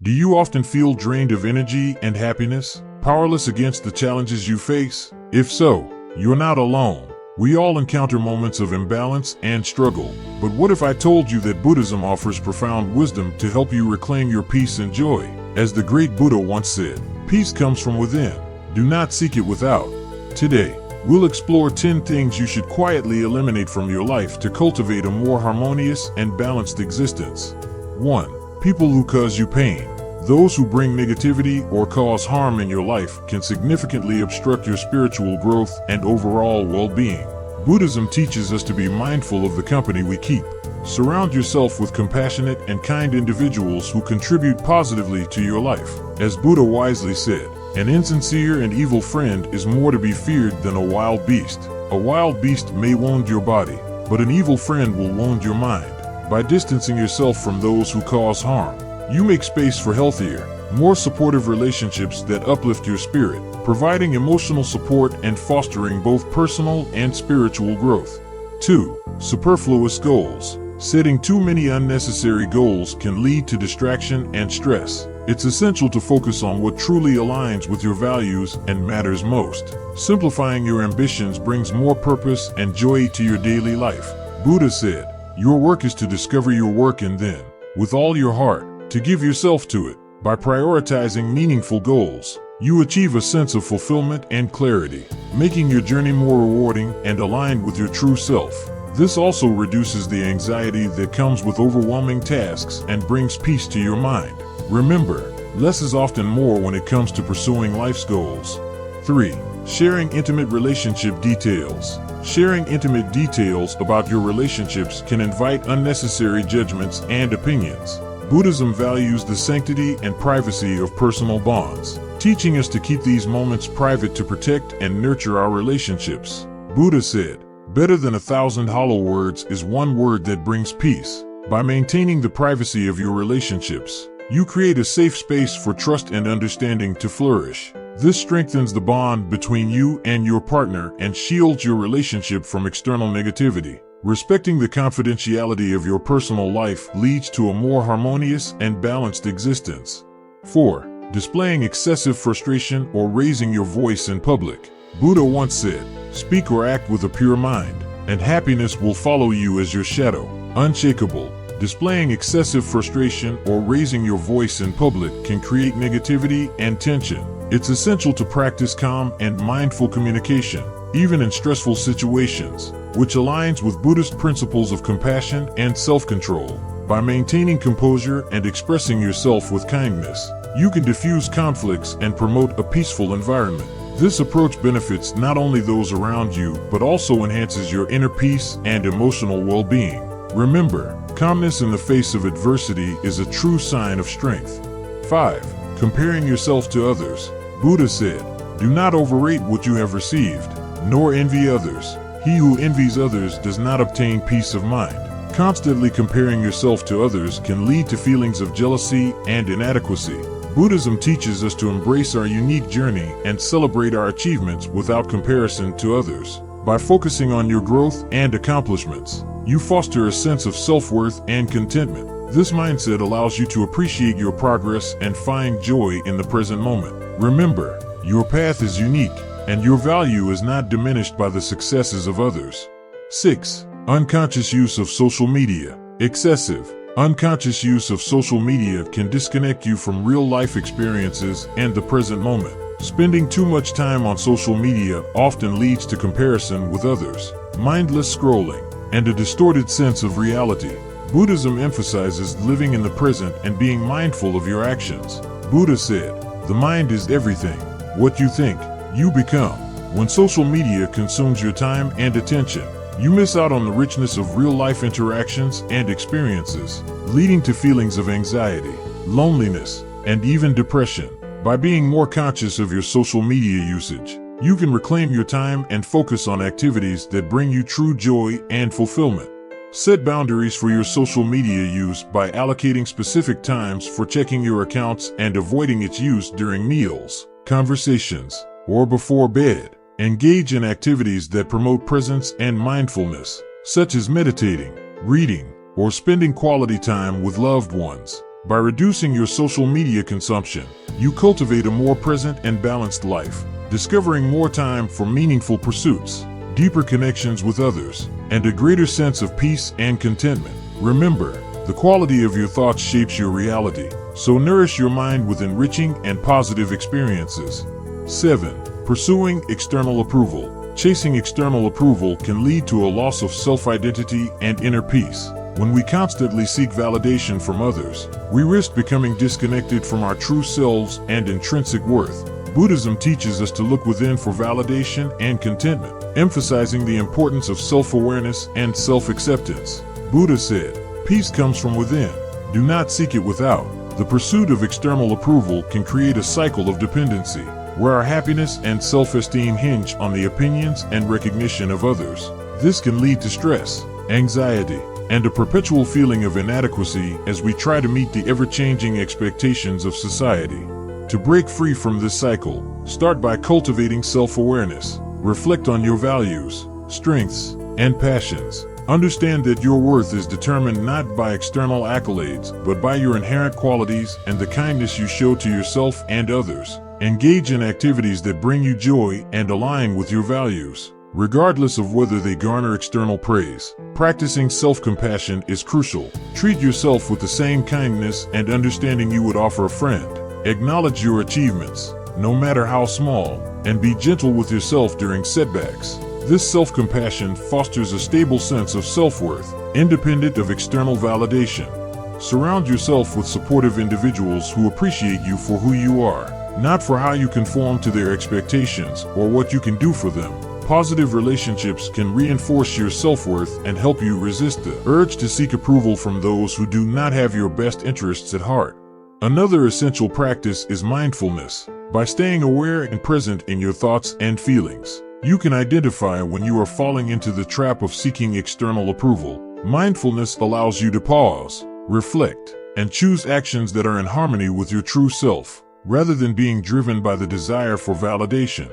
Do you often feel drained of energy and happiness, powerless against the challenges you face? If so, you're not alone. We all encounter moments of imbalance and struggle. But what if I told you that Buddhism offers profound wisdom to help you reclaim your peace and joy? As the great Buddha once said, peace comes from within. Do not seek it without. Today, we'll explore 10 things you should quietly eliminate from your life to cultivate a more harmonious and balanced existence. 1. People who cause you pain. Those who bring negativity or cause harm in your life can significantly obstruct your spiritual growth and overall well-being. Buddhism teaches us to be mindful of the company we keep. Surround yourself with compassionate and kind individuals who contribute positively to your life. As Buddha wisely said, an insincere and evil friend is more to be feared than a wild beast. A wild beast may wound your body, but an evil friend will wound your mind. By distancing yourself from those who cause harm, you make space for healthier, more supportive relationships that uplift your spirit, providing emotional support and fostering both personal and spiritual growth. 2. Superfluous goals. Setting too many unnecessary goals can lead to distraction and stress. It's essential to focus on what truly aligns with your values and matters most. Simplifying your ambitions brings more purpose and joy to your daily life. Buddha said, "Your work is to discover your work and then, with all your heart, to give yourself to it." By prioritizing meaningful goals, you achieve a sense of fulfillment and clarity, making your journey more rewarding and aligned with your true self. This also reduces the anxiety that comes with overwhelming tasks and brings peace to your mind. Remember, less is often more when it comes to pursuing life's goals. 3. Sharing intimate relationship details. Sharing intimate details about your relationships can invite unnecessary judgments and opinions. Buddhism values the sanctity and privacy of personal bonds, teaching us to keep these moments private to protect and nurture our relationships. Buddha said, "Better than 1,000 hollow words is one word that brings peace." By maintaining the privacy of your relationships, you create a safe space for trust and understanding to flourish. This strengthens the bond between you and your partner and shields your relationship from external negativity. Respecting the confidentiality of your personal life leads to a more harmonious and balanced existence. 4. Displaying excessive frustration or raising your voice in public. Buddha once said, "Speak or act with a pure mind, and happiness will follow you as your shadow." Unshakable. Displaying excessive frustration or raising your voice in public can create negativity and tension. It's essential to practice calm and mindful communication, even in stressful situations, which aligns with Buddhist principles of compassion and self-control. By maintaining composure and expressing yourself with kindness, you can diffuse conflicts and promote a peaceful environment. This approach benefits not only those around you, but also enhances your inner peace and emotional well-being. Remember, calmness in the face of adversity is a true sign of strength. 5. Comparing yourself to others. Buddha said, "Do not overrate what you have received, nor envy others. He who envies others does not obtain peace of mind." Constantly comparing yourself to others can lead to feelings of jealousy and inadequacy. Buddhism teaches us to embrace our unique journey and celebrate our achievements without comparison to others. By focusing on your growth and accomplishments, you foster a sense of self-worth and contentment. This mindset allows you to appreciate your progress and find joy in the present moment. Remember, your path is unique, and your value is not diminished by the successes of others. 6. Unconscious use of social media. Excessive, unconscious use of social media can disconnect you from real-life experiences and the present moment. Spending too much time on social media often leads to comparison with others, mindless scrolling, and a distorted sense of reality. Buddhism emphasizes living in the present and being mindful of your actions. Buddha said, "The mind is everything. What you think, you become." When social media consumes your time and attention, you miss out on the richness of real-life interactions and experiences, leading to feelings of anxiety, loneliness, and even depression. By being more conscious of your social media usage, you can reclaim your time and focus on activities that bring you true joy and fulfillment. Set boundaries for your social media use by allocating specific times for checking your accounts and avoiding its use during meals, conversations, or before bed. Engage in activities that promote presence and mindfulness, such as meditating, reading, or spending quality time with loved ones. By reducing your social media consumption, you cultivate a more present and balanced life, discovering more time for meaningful pursuits, deeper connections with others, and a greater sense of peace and contentment. Remember, the quality of your thoughts shapes your reality, so nourish your mind with enriching and positive experiences. 7. Pursuing external approval. Chasing external approval can lead to a loss of self-identity and inner peace. When we constantly seek validation from others, we risk becoming disconnected from our true selves and intrinsic worth. Buddhism teaches us to look within for validation and contentment, emphasizing the importance of self-awareness and self-acceptance. Buddha said, "Peace comes from within. Do not seek it without." The pursuit of external approval can create a cycle of dependency, where our happiness and self-esteem hinge on the opinions and recognition of others. This can lead to stress, anxiety, and a perpetual feeling of inadequacy as we try to meet the ever-changing expectations of society. To break free from this cycle, start by cultivating self-awareness. Reflect on your values, strengths, and passions. Understand that your worth is determined not by external accolades, but by your inherent qualities and the kindness you show to yourself and others. Engage in activities that bring you joy and align with your values, regardless of whether they garner external praise. Practicing self-compassion is crucial. Treat yourself with the same kindness and understanding you would offer a friend. Acknowledge your achievements, no matter how small, and be gentle with yourself during setbacks. This self-compassion fosters a stable sense of self-worth, independent of external validation. Surround yourself with supportive individuals who appreciate you for who you are, not for how you conform to their expectations or what you can do for them. Positive relationships can reinforce your self-worth and help you resist the urge to seek approval from those who do not have your best interests at heart. Another essential practice is mindfulness. By staying aware and present in your thoughts and feelings, you can identify when you are falling into the trap of seeking external approval. Mindfulness allows you to pause, reflect, and choose actions that are in harmony with your true self, rather than being driven by the desire for validation.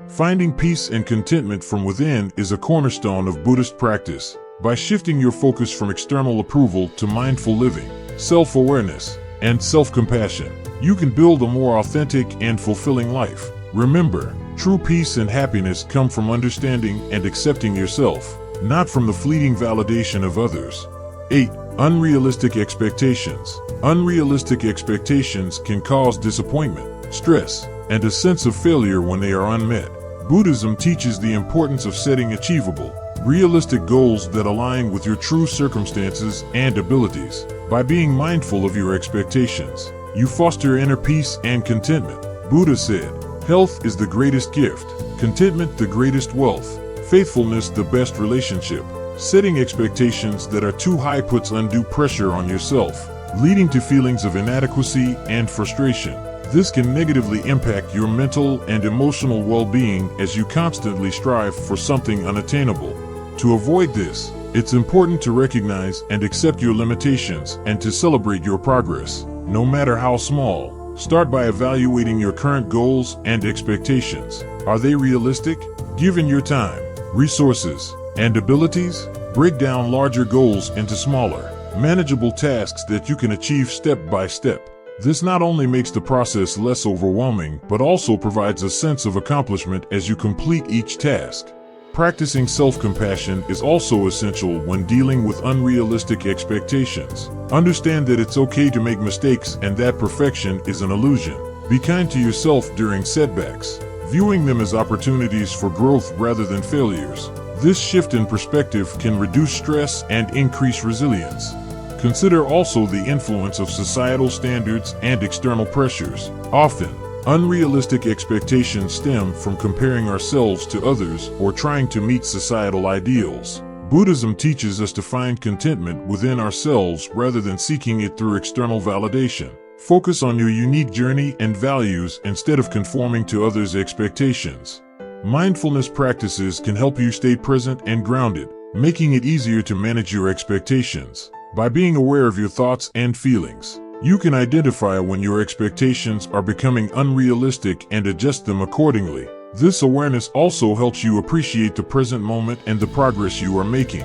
Finding peace and contentment from within is a cornerstone of Buddhist practice. By shifting your focus from external approval to mindful living, self-awareness, and self-compassion, you can build a more authentic and fulfilling life. Remember, true peace and happiness come from understanding and accepting yourself, not from the fleeting validation of others. 8. Unrealistic expectations. Unrealistic expectations can cause disappointment, stress, and a sense of failure when they are unmet. Buddhism teaches the importance of setting achievable, realistic goals that align with your true circumstances and abilities. By being mindful of your expectations, you foster inner peace and contentment. Buddha said, "Health is the greatest gift, contentment the greatest wealth, faithfulness the best relationship." Setting expectations that are too high puts undue pressure on yourself, leading to feelings of inadequacy and frustration. This can negatively impact your mental and emotional well-being as you constantly strive for something unattainable. To avoid this, it's important to recognize and accept your limitations and to celebrate your progress, no matter how small. Start by evaluating your current goals and expectations. Are they realistic? Given your time, resources, and abilities, break down larger goals into smaller, manageable tasks that you can achieve step by step. This not only makes the process less overwhelming, but also provides a sense of accomplishment as you complete each task. Practicing self-compassion is also essential when dealing with unrealistic expectations. Understand that it's okay to make mistakes and that perfection is an illusion. Be kind to yourself during setbacks, viewing them as opportunities for growth rather than failures. This shift in perspective can reduce stress and increase resilience. Consider also the influence of societal standards and external pressures. Often, unrealistic expectations stem from comparing ourselves to others or trying to meet societal ideals. Buddhism teaches us to find contentment within ourselves rather than seeking it through external validation. Focus on your unique journey and values instead of conforming to others' expectations. Mindfulness practices can help you stay present and grounded, making it easier to manage your expectations. By being aware of your thoughts and feelings, you can identify when your expectations are becoming unrealistic and adjust them accordingly. This awareness also helps you appreciate the present moment and the progress you are making.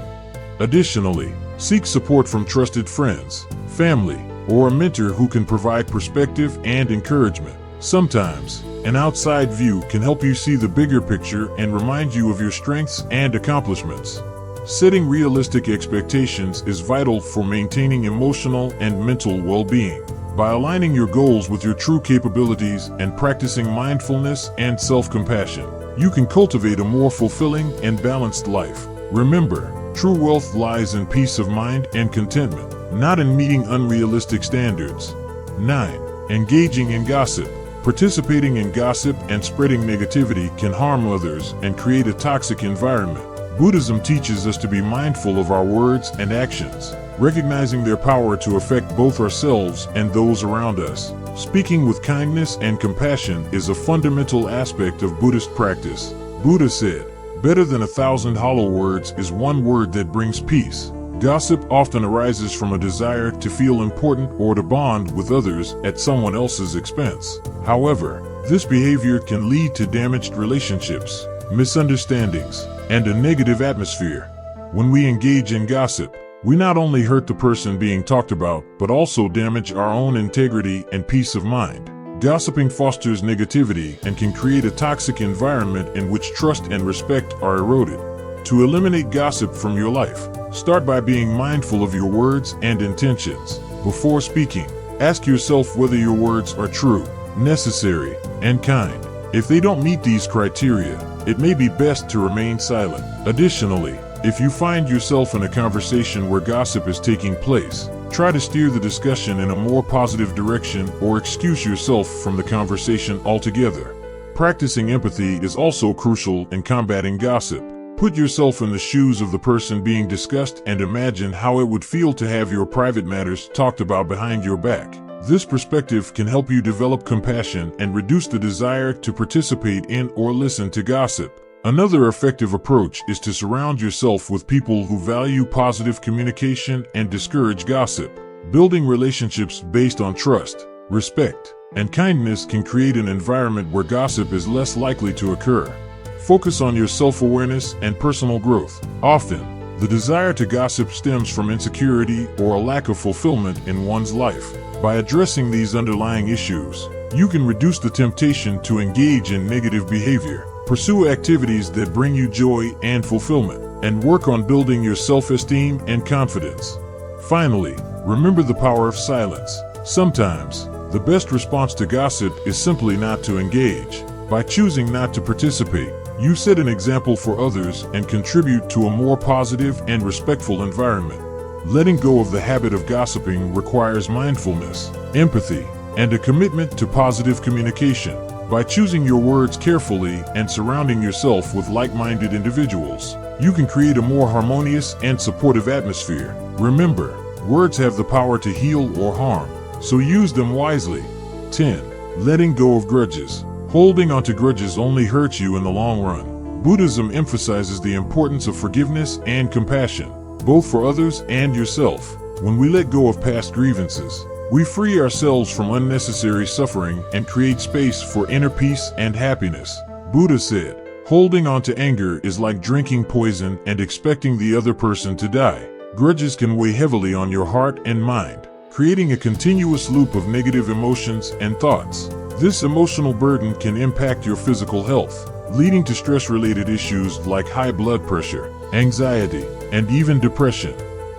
Additionally, seek support from trusted friends, family, or a mentor who can provide perspective and encouragement. Sometimes, an outside view can help you see the bigger picture and remind you of your strengths and accomplishments. Setting realistic expectations is vital for maintaining emotional and mental well-being. By aligning your goals with your true capabilities and practicing mindfulness and self-compassion, you can cultivate a more fulfilling and balanced life. Remember, true wealth lies in peace of mind and contentment, not in meeting unrealistic standards. 9. Engaging in gossip. Participating in gossip and spreading negativity can harm others and create a toxic environment. Buddhism teaches us to be mindful of our words and actions, recognizing their power to affect both ourselves and those around us. Speaking with kindness and compassion is a fundamental aspect of Buddhist practice. Buddha said, "Better than 1,000 hollow words is one word that brings peace." Gossip often arises from a desire to feel important or to bond with others at someone else's expense. However, this behavior can lead to damaged relationships, misunderstandings, and a negative atmosphere. When we engage in gossip, we not only hurt the person being talked about, but also damage our own integrity and peace of mind. Gossiping fosters negativity and can create a toxic environment in which trust and respect are eroded. To eliminate gossip from your life, start by being mindful of your words and intentions. Before speaking, ask yourself whether your words are true, necessary, and kind. If they don't meet these criteria, it may be best to remain silent. Additionally, if you find yourself in a conversation where gossip is taking place, try to steer the discussion in a more positive direction or excuse yourself from the conversation altogether. Practicing empathy is also crucial in combating gossip. Put yourself in the shoes of the person being discussed and imagine how it would feel to have your private matters talked about behind your back. This perspective can help you develop compassion and reduce the desire to participate in or listen to gossip. Another effective approach is to surround yourself with people who value positive communication and discourage gossip. Building relationships based on trust, respect, and kindness can create an environment where gossip is less likely to occur. Focus on your self-awareness and personal growth. Often, the desire to gossip stems from insecurity or a lack of fulfillment in one's life. By addressing these underlying issues, you can reduce the temptation to engage in negative behavior, pursue activities that bring you joy and fulfillment, and work on building your self-esteem and confidence. Finally, remember the power of silence. Sometimes, the best response to gossip is simply not to engage. By choosing not to participate, you set an example for others and contribute to a more positive and respectful environment. Letting go of the habit of gossiping requires mindfulness, empathy, and a commitment to positive communication. By choosing your words carefully and surrounding yourself with like-minded individuals, you can create a more harmonious and supportive atmosphere. Remember, words have the power to heal or harm, so use them wisely. 10. Letting go of grudges. Holding onto grudges only hurts you in the long run. Buddhism emphasizes the importance of forgiveness and compassion, both for others and yourself. When we let go of past grievances, we free ourselves from unnecessary suffering and create space for inner peace and happiness. Buddha said, "Holding on to anger is like drinking poison and expecting the other person to die." Grudges can weigh heavily on your heart and mind, creating a continuous loop of negative emotions and thoughts. This emotional burden can impact your physical health, leading to stress-related issues like high blood pressure, anxiety, and even depression.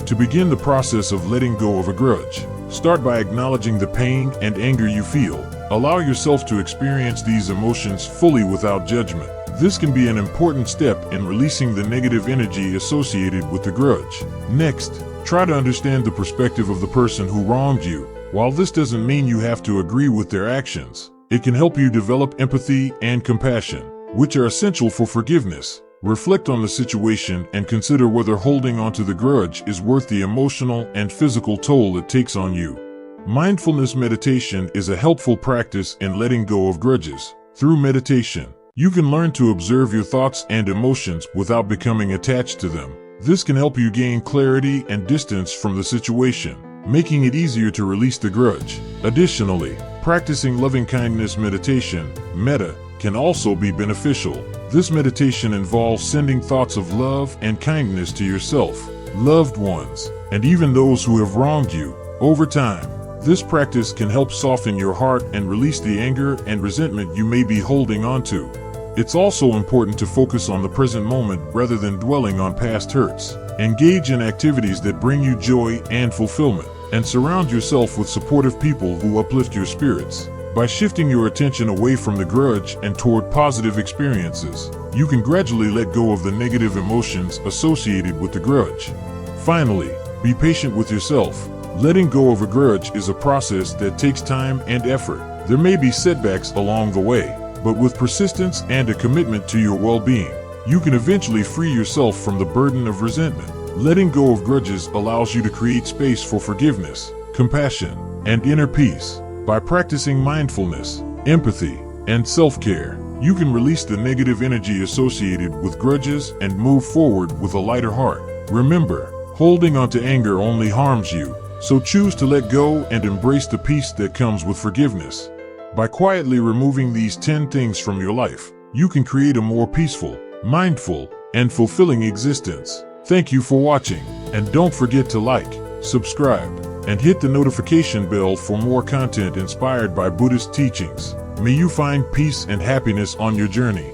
To begin the process of letting go of a grudge, start by acknowledging the pain and anger you feel. Allow yourself to experience these emotions fully without judgment. This can be an important step in releasing the negative energy associated with the grudge. Next, try to understand the perspective of the person who wronged you. While this doesn't mean you have to agree with their actions, it can help you develop empathy and compassion, which are essential for forgiveness. Reflect on the situation and consider whether holding onto the grudge is worth the emotional and physical toll it takes on you. Mindfulness meditation is a helpful practice in letting go of grudges. Through meditation, you can learn to observe your thoughts and emotions without becoming attached to them. This can help you gain clarity and distance from the situation, making it easier to release the grudge. Additionally, practicing loving-kindness meditation, metta, can also be beneficial. This meditation involves sending thoughts of love and kindness to yourself, loved ones, and even those who have wronged you. Over time, This practice can help soften your heart and release the anger and resentment you may be holding onto. It's also important to focus on the present moment rather than dwelling on past hurts. Engage in activities that bring you joy and fulfillment, and surround yourself with supportive people who uplift your spirits. By shifting your attention away from the grudge and toward positive experiences, you can gradually let go of the negative emotions associated with the grudge. Finally, be patient with yourself. Letting go of a grudge is a process that takes time and effort. There may be setbacks along the way, but with persistence and a commitment to your well-being, you can eventually free yourself from the burden of resentment. Letting go of grudges allows you to create space for forgiveness, compassion, and inner peace. By practicing mindfulness, empathy, and self-care, you can release the negative energy associated with grudges and move forward with a lighter heart. Remember, holding on to anger only harms you, so choose to let go and embrace the peace that comes with forgiveness. By quietly removing these 10 things from your life, you can create a more peaceful, mindful, and fulfilling existence. Thank you for watching, and don't forget to like, subscribe, and hit the notification bell for more content inspired by Buddhist teachings. May you find peace and happiness on your journey.